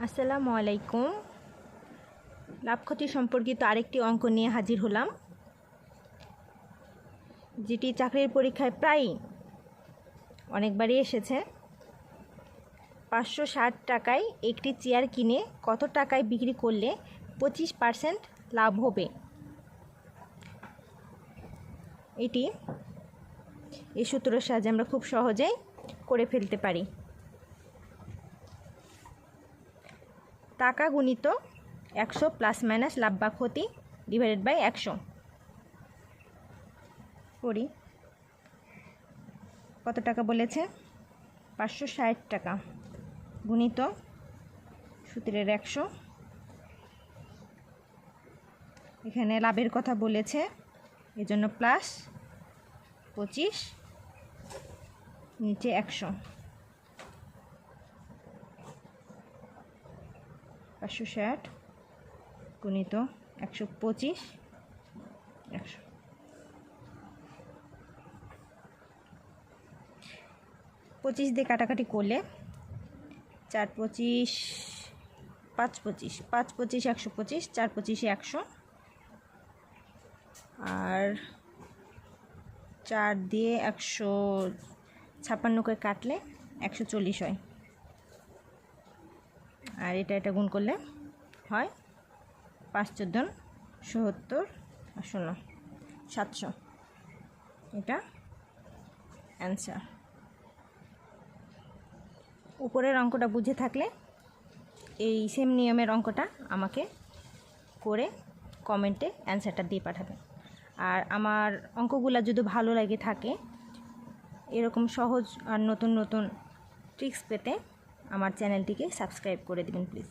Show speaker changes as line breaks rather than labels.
আসসালামু আলাইকুম। লাভ ক্ষতি সম্পর্কিত আরেকটি অঙ্ক নিয়ে হাজির হলাম, যেটি চাকরির পরীক্ষায় প্রায় অনেকবারই এসেছে। 560 টাকায় একটি চেয়ার কিনে কত টাকায় বিক্রি করলে 25% লাভ হবে? এটি এই সূত্রের সাহায্যে আমরা খুব সহজেই করে ফেলতে পারি। টাকা গুণিত 100 প্লাস মাইনাস লাভ বা ক্ষতি ডিভাইডেড বাই 100 করি। কত টাকা বলেছে? 560 টাকা গুণিত সূত্রের 100, এখানে লাভের কথা বলেছে এজন্য প্লাস 25 নিচে 100, 560 গুণিত 125 100। 25 দিয়ে কাটাকাটি করলে 4 25 5 25 5 25 125, 4 25 100, আর 4 দিয়ে 156 করে কাটলে 140 হয়, আর এটা গুণ করলে হয় 5 14 70 আর 0 700। এটা অ্যান্সার। উপরের অঙ্কটা বুঝে থাকলে এই সেম নিয়মের অঙ্কটা আমাকে করে কমেন্টে অ্যান্সারটা দিয়ে পাঠাবেন। আর আমার অঙ্কগুলো যদি ভালো লাগে থাকে, এরকম সহজ আর নতুন নতুন ট্রিক্স পেতে আমার চ্যানেলটিকে সাবস্ক্রাইব করে দিবেন প্লিজ।